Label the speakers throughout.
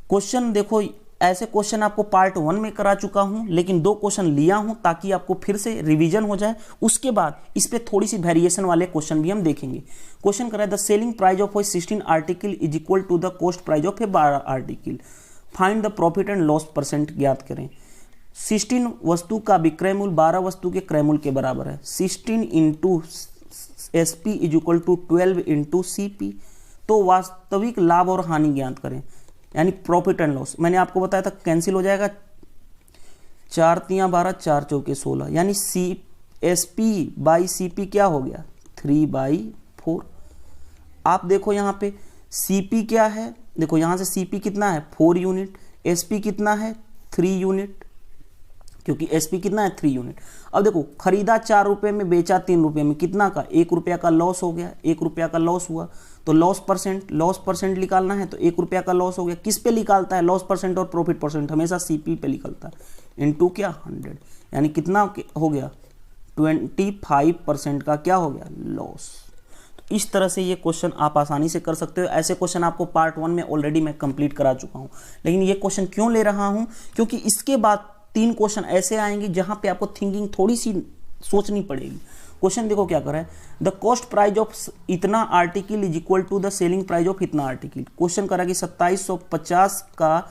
Speaker 1: Question देखो, ऐसे question आपको पार्ट 1 में करा चुका हूं, लेकिन 2 क्वेश्चन लिया हूं ताकि आपको फिर से रिवीजन हो जाए। उसके बाद इस पे थोड़ी सी वेरिएशन वाले क्वेश्चन भी हम देखेंगे। क्वेश्चन करा है the selling price of 16 article is equal to the cost price of a 12 article, find the profit and loss percent ज्ञात करें। 16 वस्तु का विक्रय मूल्य 12 वस्तु के क्रय मूल्य के बराबर है। 16 into SP is equal to 12 into CP। तो वास्तविक लाभ और हानि ज्ञात करें, यानी प्रॉफिट एंड लॉस। मैंने आपको बताया था कैंसिल हो जाएगा, 4 तियां 12, 4 चौके 16, यानी SP बाई CP क्या हो गया 3/4। आप देखो यहाँ पे CP क्या है, देखो यहाँ से CP कितना है 4 यूनिट, SP कितना है 3 यूनिट, क्योंकि SP कितना है 3 यूनिट। अब देखो खरीदा 4 रुपए में, बेचा 3 रुपए में, कितना का 1 रुपया का लॉस हो गया, 1 रुपया का लॉस हुआ। तो लॉस परसेंट निकालना है, तो 1 रुपया का लॉस हो गया। किस पे निकालता है लॉस परसेंट और प्रॉफिट परसेंट, हमेशा CP पे निकलता है। इनटू क्या 100, यानी कितना हो गया 25% का क्या हो गया लॉस। तो इस तरह से ये क्वेश्चन आप आसानी से कर सकते हो। ऐसे क्वेश्चन आपको पार्ट 1 में ऑलरेडी मैं कंप्लीट करा चुका हूँ, लेकिन ये क्वेश्चन क्यों ले रहा हूँ, क्योंकि इसके बाद 3 क्वेश्चन ऐसे आएंगे जहां पे आपको थिंकिंग थोड़ी सी सोचनी पड़ेगी। क्वेश्चन देखो क्या कर रहा है, द कॉस्ट प्राइस ऑफ इतना article is equal to the selling price of इतना आर्टिकल। क्वेश्चन करा कि 2750 का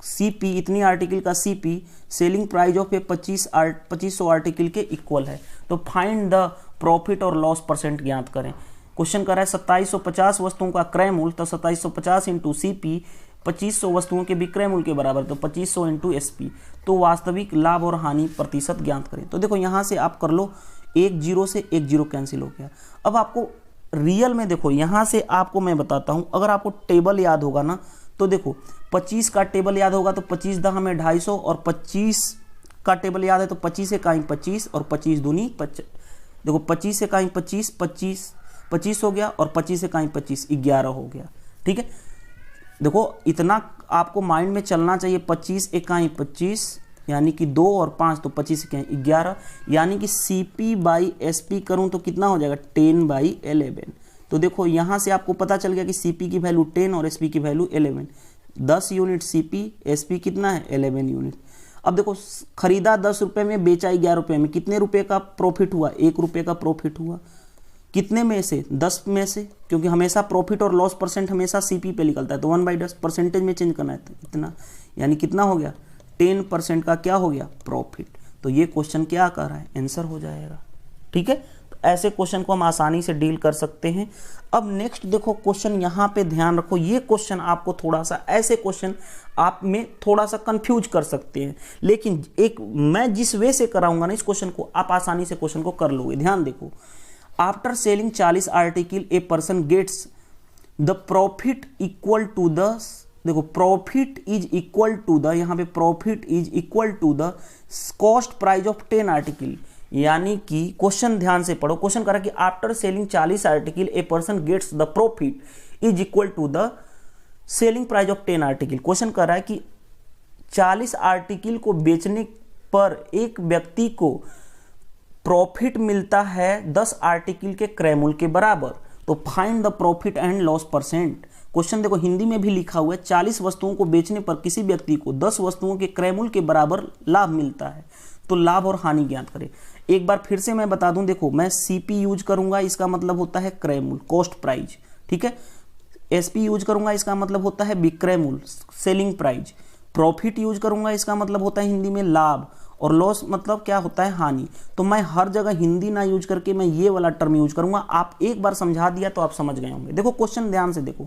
Speaker 1: CP, इतनी आर्टिकल का CP selling price of 2500 article के इक्वल है। तो फाइंड द प्रॉफिट और लॉस परसेंट ज्ञात करें। क्वेश्चन कर रहा है 2750 वस्तुओं का क्रय मूल्य, तो 2750 इंटू CP 2500 वस्तुओं के विक्रय मूल्य के बराबर, तो 2500 इंटू SP। तो वास्तविक लाभ और हानि प्रतिशत ज्ञात करें। तो देखो यहाँ से आप कर लो, 1 0 से 1 0 कैंसिल हो गया। अब आपको रियल में देखो, यहाँ से आपको मैं बताता हूँ, अगर आपको टेबल याद होगा ना, तो देखो 25 का टेबल याद होगा तो 25 10 में 250, और 25 का टेबल याद है तो 25 से काई 25 और 25 दूनी 25। देखो 25 से काई 25 25 हो गया, और 25 से काई 25 11 हो गया। ठीक है, देखो इतना आपको माइंड में चलना चाहिए। 25 इकाई 25, यानी कि 2 और 5, तो 25 इकाई 11, यानी कि CP बाई SP करूं तो कितना हो जाएगा 10/11। तो देखो यहाँ से आपको पता चल गया कि CP की वैल्यू 10 और SP की वैल्यू 11। 10 यूनिट CP, SP कितना है 11 यूनिट। अब देखो खरीदा 10 रुपये में, बेचा 11 रुपये में, कितने रुपये का प्रॉफिट हुआ 1 रुपये का प्रॉफिट हुआ। कितने में से 10 में से, क्योंकि हमेशा प्रॉफिट और लॉस परसेंट हमेशा CP पे निकलता है, तो 1/10 परसेंटेज में चेंज करना है तो इतना, यानी कितना हो गया 10% का क्या हो गया प्रॉफिट। तो ये क्वेश्चन क्या कर रहा है आंसर हो जाएगा। ठीक है, तो ऐसे क्वेश्चन को हम आसानी से डील कर सकते हैं। अब नेक्स्ट देखो क्वेश्चन, यहाँ पे ध्यान रखो, ये क्वेश्चन आपको थोड़ा सा, ऐसे क्वेश्चन आप में थोड़ा सा कंफ्यूज कर सकते हैं, लेकिन एक मैं जिस वे से कराऊंगा ना इस क्वेश्चन को, आप आसानी से क्वेश्चन को कर लोगे। ध्यान देखो, after selling 40 article a person gets the profit equal to the, देखो profit is equal to the, यहाँ पे profit is equal to the cost price of 10 article. यानी कि क्वेश्चन ध्यान से पढ़ो, क्वेश्चन करा कि after selling 40 article a person gets the profit is equal to the selling price of 10 article. Question कर रहा है कि 40 आर्टिकल को बेचने पर एक व्यक्ति को प्रॉफिट मिलता है 10 आर्टिकल के क्रय मूल्य के बराबर। तो find the profit and loss percent. Question देखो हिंदी में भी लिखा हुआ है, 40 वस्तुओं को बेचने पर किसी व्यक्ति को 10 वस्तुओं के क्रय मूल्य के बराबर लाभ मिलता है, तो लाभ और हानि ज्ञात करें। एक बार फिर से मैं बता दूं, देखो मैं CP यूज करूंगा, इसका मतलब होता है क्रय मूल्य, कॉस्ट प्राइस। ठीक है, SP यूज करूंगा, इसका मतलब होता है विक्रय मूल्य, सेलिंग प्राइस। प्रॉफिट यूज करूंगा, इसका मतलब होता है हिंदी में लाभ, और लॉस मतलब क्या होता है हानि। तो मैं हर जगह हिंदी ना यूज करके मैं ये वाला टर्म यूज करूंगा। आप एक बार समझा दिया तो आप समझ गए होंगे। देखो क्वेश्चन ध्यान से देखो,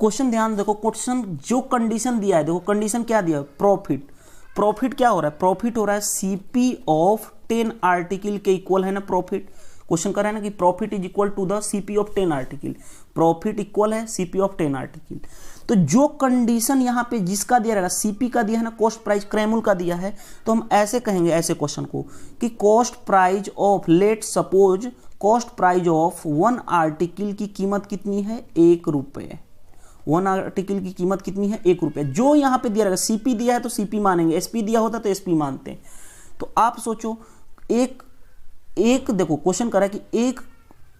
Speaker 1: क्वेश्चन ध्यान देखो, क्वेश्चन जो कंडीशन दिया है, देखो कंडीशन क्या दिया है, प्रॉफिट। प्रॉफिट क्या हो रहा है, प्रॉफिट हो रहा है CP ऑफ 10 आर्टिकल के इक्वल है ना प्रॉफिट। क्वेश्चन कर रहा है ना कि profit is equal to the CP of 10 article, profit equal है CP ऑफ 10 आर्टिकल। तो जो कंडीशन यहाँ पे जिसका दिया रहेगा, CP का दिया है ना, कॉस्ट प्राइस क्रय मूल्य का दिया है, तो हम ऐसे कहेंगे ऐसे क्वेश्चन को कि cost price of, let suppose cost price of 1 article की कीमत कितनी है 1 रुपये। 1 आर्टिकल की कीमत कितनी है 1 रुपये। जो यहाँ पे दिया रहेगा, CP दिया है तो CP मानेंगे, SP दिया होता तो SP मानते हैं। तो आप सोचो एक देखो क्वेश्चन करा कि एक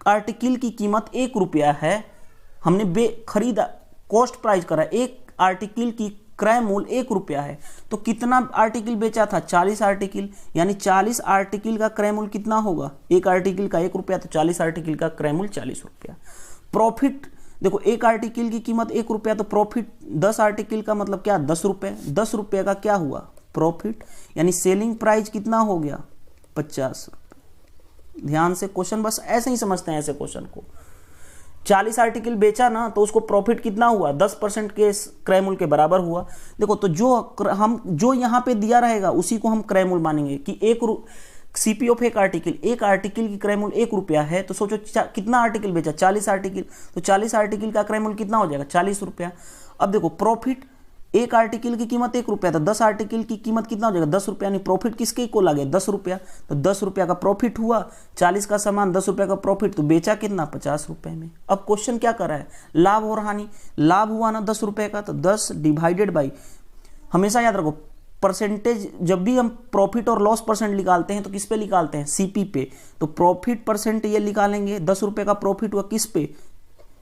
Speaker 1: आर्टिकल की कीमत 1 रुपया है, हमने खरीदा, कॉस्ट प्राइस करा, एक आर्टिकल की क्रय मूल्य 1 रुपया है, तो कितना आर्टिकल बेचा था? 40 आर्टिकल, यानी 40 आर्टिकल का क्रय मूल्य कितना होगा? एक आर्टिकल का 1 रुपया, तो 40 आर्टिकल का क्रय मूल्य 40 रुपया। प्रॉफिट देखो, एक आर्टिकल की कीमत 1 रुपया, तो प्रॉफिट 10 आर्टिकल का मतलब क्या? 10 रुपये। 10 रुपये का क्या हुआ? प्रॉफिट, यानी सेलिंग प्राइस कितना हो गया? 50 रुपये। ध्यान से क्वेश्चन बस ऐसे ही समझते हैं ऐसे क्वेश्चन को। 40 आर्टिकल बेचा ना, तो उसको प्रॉफिट कितना हुआ? 10% के क्रय मूल्य के बराबर हुआ। देखो, तो जो यहाँ पे दिया रहेगा उसी को हम क्रय मूल्य मानेंगे कि सीपी ऑफ एक आर्टिकल की क्रय मूल्य 1 रुपया है, तो सोचो कितना आर्टिकल बेचा? 40 आर्टिकल, तो 40 आर्टिकल का क्रय मूल्य कितना हो जाएगा? 40 रुपया। अब देखो, प्रॉफिट, एक आर्टिकल की कीमत 1 रुपया, तो 10 आर्टिकल की कीमत कितना हो जाएगा? 10 रुपया, यानी प्रॉफिट किसके इक्वल आ गया? 10 रुपया। तो 10 रुपया का प्रॉफिट हुआ, 40 का सामान 10 रुपया का प्रॉफिट, तो बेचा कितना? 50 रुपये में। अब क्वेश्चन क्या कर रहा है? लाभ और हानि। लाभ हुआ ना 10 रुपये का, तो 10 डिवाइडेड बाई, हमेशा याद रखो परसेंटेज, जब भी हम प्रॉफिट और लॉस परसेंट निकालते हैं तो किस पे निकालते हैं? सीपी पे। तो प्रॉफिट परसेंट ये निकालेंगे, 10 रुपये का प्रॉफिट हुआ किस पे?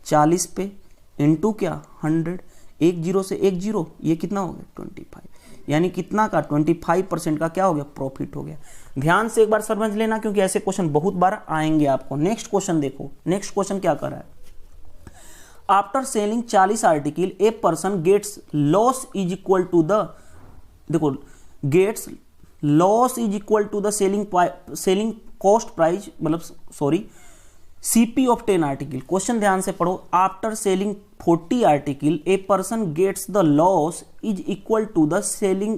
Speaker 1: 40 पे, इंटू क्या? 100। 1 0 से 1 0, ये कितना हो गया? 25, यानी कितना का? 25% का क्या हो गया? प्रॉफिट हो गया। ध्यान से एक बार समझ लेना, क्योंकि ऐसे क्वेश्चन बहुत बार आएंगे आपको। नेक्स्ट क्वेश्चन देखो, नेक्स्ट क्वेश्चन क्या कर रहा है? After selling 40 article a person gets loss is equal to the, देखो, gets loss is equal to the selling cost price, मतलब sorry, CP of 10 article. Question ध्यान से पढ़ो। After selling 40 article a person gets the loss is equal to the selling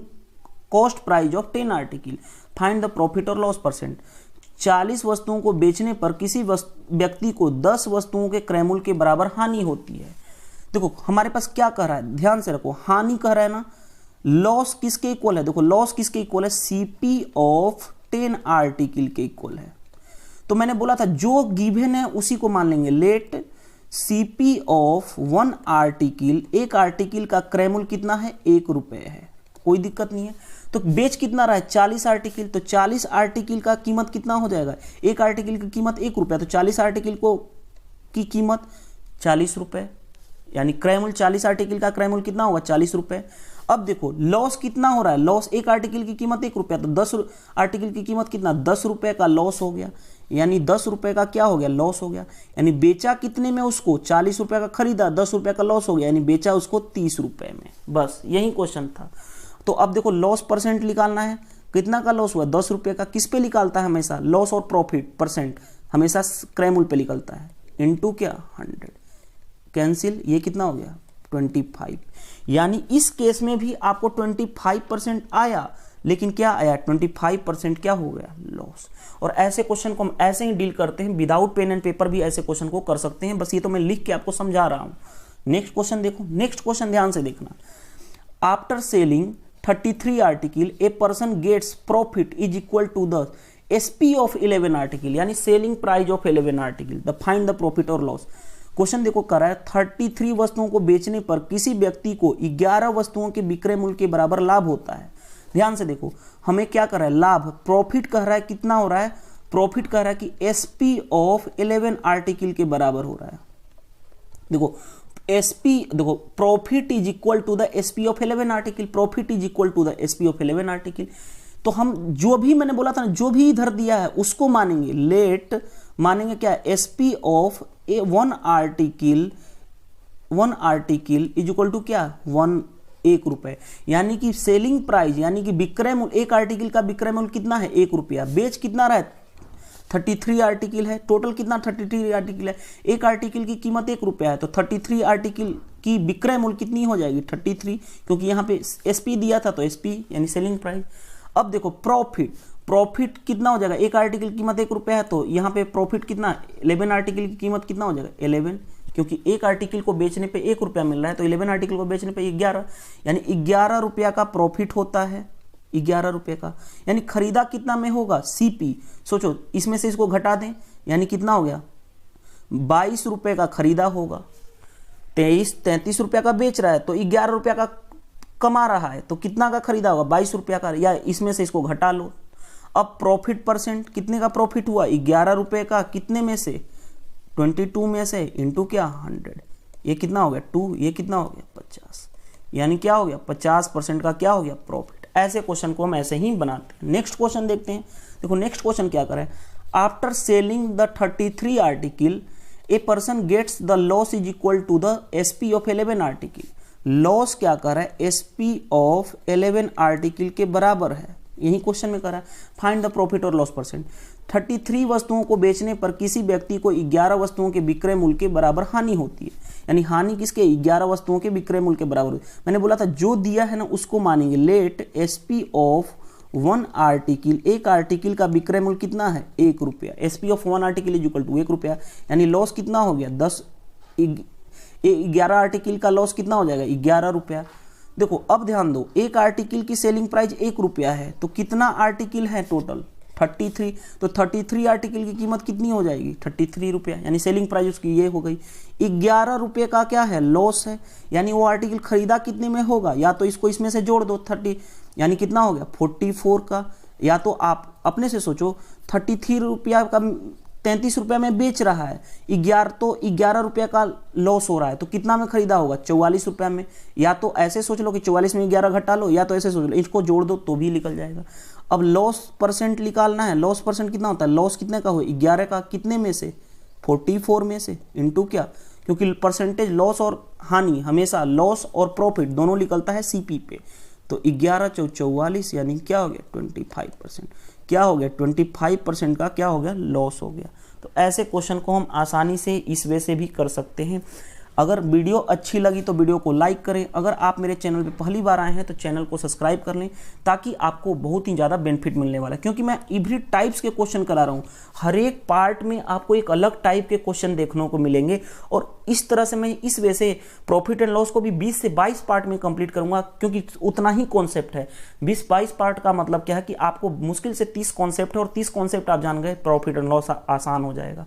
Speaker 1: cost price of 10 article, find the profit और loss percent. 40 वस्तुओं को बेचने पर किसी व्यक्ति को 10 वस्तुओं के क्रय मूल्य के बराबर हानि होती है। देखो, हमारे पास क्या कह रहा है? ध्यान से रखो, हानि कह रहा है ना। लॉस किसके इक्वल है? देखो, लॉस किसके इक्वल है? सीपी ऑफ 10 आर्टिकल के इक्वल है। तो मैंने बोला था जो गिवन है उसी को मान लेंगे। लेट सीपी ऑफ 1 आर्टिकल, एक आर्टिकल का क्रय मूल्य कितना है? 1 रुपये है, कोई दिक्कत नहीं है। तो बेच कितना रहा है? 40 आर्टिकल, तो 40 आर्टिकल का कीमत कितना हो जाएगा? एक आर्टिकल की कीमत 1 रुपया, तो 40 आर्टिकल की कीमत 40 रुपये, यानी क्रय मूल्य 40 आर्टिकल का क्रय मूल्य कितना होगा? 40 रुपये। अब देखो, लॉस कितना हो रहा है? लॉस, एक आर्टिकल की कीमत 1 रुपया, तो 10 आर्टिकल की कीमत कितना? 10 रुपये का लॉस हो गया, यानी 10 रुपये का क्या हो गया? लॉस हो गया। यानी बेचा कितने में उसको? 40 रुपये का खरीदा, 10 रुपये का लॉस हो गया, यानी बेचा उसको 30 रुपये में। बस यही क्वेश्चन था। तो अब देखो, लॉस परसेंट निकालना है। कितना का लॉस हुआ? 10 रुपये का। किस पे निकालता है हमेशा? लॉस और प्रॉफिट परसेंट हमेशा क्रय मूल्य पे निकलता है, इंटू क्या? 100, कैंसिल, ये कितना हो गया? 25। यानी इस केस में भी आपको 25% आया, लेकिन क्या आया? 25% क्या हो गया? लॉस। और ऐसे क्वेश्चन को हम ऐसे ही डील करते हैं, विदाउट पेन एंड पेपर भी ऐसे क्वेश्चन को कर सकते हैं। बस ये तो मैं लिख के आपको समझा रहा हूं। नेक्स्ट क्वेश्चन देखो, नेक्स्ट क्वेश्चन ध्यान से देखना। After selling 33 article a person gets profit is equal to the SP of 11 article, यानी selling price of 11 article, the find the profit और लॉस। क्वेश्चन देखो कर रहा है 33 वस्तुओं को बेचने पर किसी व्यक्ति को 11 वस्तुओं के विक्रय मूल्य के बराबर लाभ होता है। ध्यान से देखो, हमें क्या कर रहा है? लाभ, प्रॉफिट कह रहा है कितना हो रहा है? प्रॉफिट कह रहा है कि एसपी ऑफ 11 आर्टिकल के बराबर हो रहा है। देखो एसपी, देखो profit is equal to the SP of 11 article, profit is equal to the SP of 11 article. तो हम जो भी मैंने बोला था ना, जो भी इधर दिया है उसको मानेंगे। लेट मानेंगे क्या? SP of 1 article is equal to क्या? 1 रुपए, यानी कि सेलिंग प्राइस, यानी कि विक्रय मूल्य, एक आर्टिकल का विक्रय मूल्य कितना है? 1 रुपया। बेच कितना रहा है? 33 आर्टिकल है, टोटल कितना? 33 आर्टिकल है। एक आर्टिकल की कीमत 1 रुपया है, तो 33 आर्टिकल की विक्रय मूल्य कितनी हो जाएगी? 33, क्योंकि यहाँ पे एसपी दिया था तो एसपी यानी सेलिंग प्राइस। अब देखो प्रॉफिट, प्रॉफिट कितना हो जाएगा? एक आर्टिकल की कीमत 1 रुपया है, तो यहाँ पे प्रॉफिट कितना? 11 आर्टिकल की कीमत कितना हो जाएगा? 11, क्योंकि एक आर्टिकल को बेचने पे 1 रुपया मिल रहा है, तो 11 आर्टिकल को बेचने पे 11, यानी 11 रुपया का प्रॉफिट होता है। 11 रुपये का, यानी खरीदा कितना में होगा? सीपी। सोचो इसमें से इसको घटा दें, यानी कितना हो गया? 22 रुपये का खरीदा होगा। 33 रुपया का बेच रहा है, तो 11 रुपया का कमा रहा है, तो कितना का खरीदा होगा? 22 रुपया का, या इसमें से इसको घटा लो। अब प्रॉफिट परसेंट, कितने का प्रॉफिट हुआ? 11 रुपये का, कितने में से? 22 में से, इंटू क्या? 100, ये कितना हो गया? 2, ये कितना हो गया? 50। यानी क्या हो गया 50% का क्या हो गया प्रॉफिट। ऐसे क्वेश्चन को हम ऐसे ही बनाते हैं। नेक्स्ट क्वेश्चन देखते हैं। देखो नेक्स्ट क्वेश्चन क्या करें, after selling the 33 article a person gets the loss is equal to the SP of 11 article. Loss क्या कर रहा है, एसपी ऑफ 11 आर्टिकल के बराबर है, यही क्वेश्चन में करा है। फाइंड द प्रॉफिट और लॉस परसेंट। 33 वस्तुओं को बेचने पर किसी व्यक्ति को 11 वस्तुओं के विक्रय मूल्य के बराबर हानि होती है, यानी हानि किसके, 11 वस्तुओं के विक्रय मूल्य के बराबर होती है। मैंने बोला था जो दिया है ना उसको मानेंगे। लेट एसपी ऑफ 1 आर्टिकल, एक आर्टिकल का विक्रय मूल्य कितना है 1 रुपया। SP of 1 article is equal to 1 रुपया, यानी लॉस कितना हो गया 11 आर्टिकल का लॉस कितना हो जाएगा 11 रुपया। देखो अब ध्यान दो, एक आर्टिकल की सेलिंग प्राइस 1 रुपया है, तो कितना आर्टिकल है टोटल 33, तो 33 आर्टिकल की कीमत कितनी हो जाएगी 33 रुपया, यानी सेलिंग प्राइस उसकी ये हो गई। 11 रुपये का क्या है लॉस है, यानी वो आर्टिकल खरीदा कितने में होगा, या तो इसको इसमें से जोड़ दो 30, यानी कितना हो गया 44 का, या तो आप अपने से सोचो 33 रुपया का 33 रुपया में बेच रहा है, 11 रुपया का लॉस हो रहा है, तो कितना में खरीदा होगा 44 रुपया में। या तो ऐसे सोच लो कि 44 में 11 घटा लो, या तो ऐसे सोच लो इसको जोड़ दो तो भी निकल जाएगा। अब लॉस परसेंट निकालना है, लॉस परसेंट कितना होता है, लॉस कितने का हो 11 का, कितने में से 44 में से, इंटू क्या, क्योंकि परसेंटेज लॉस और हानि हमेशा लॉस और प्रॉफिट दोनों निकलता है सीपी पे। तो 11 × 44 यानी क्या हो गया 25%, क्या हो गया 25% का क्या हो गया लॉस हो गया। तो ऐसे क्वेश्चन को हम आसानी से इस वे से भी कर सकते हैं। अगर वीडियो अच्छी लगी तो वीडियो को लाइक करें। अगर आप मेरे चैनल पे पहली बार आए हैं तो चैनल को सब्सक्राइब कर लें, ताकि आपको बहुत ही ज़्यादा बेनिफिट मिलने वाला है, क्योंकि मैं एवरी टाइप्स के क्वेश्चन करा रहा हूँ। हर एक पार्ट में आपको एक अलग टाइप के क्वेश्चन देखने को मिलेंगे, और इस तरह से मैं इस वे से प्रॉफिट एंड लॉस को भी 20 से 22 पार्ट में कंप्लीट करूँगा, क्योंकि उतना ही कॉन्सेप्ट है। 20-22 पार्ट का मतलब क्या है कि आपको मुश्किल से 30 कॉन्सेप्ट है, और 30 कॉन्सेप्ट आप जान गए प्रॉफिट एंड लॉस आसान हो जाएगा।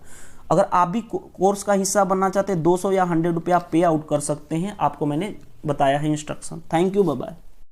Speaker 1: अगर आप भी कोर्स का हिस्सा बनना चाहते हैं 200 या 100 रुपया पे आउट कर सकते हैं, आपको मैंने बताया है instruction. Thank you, bye bye.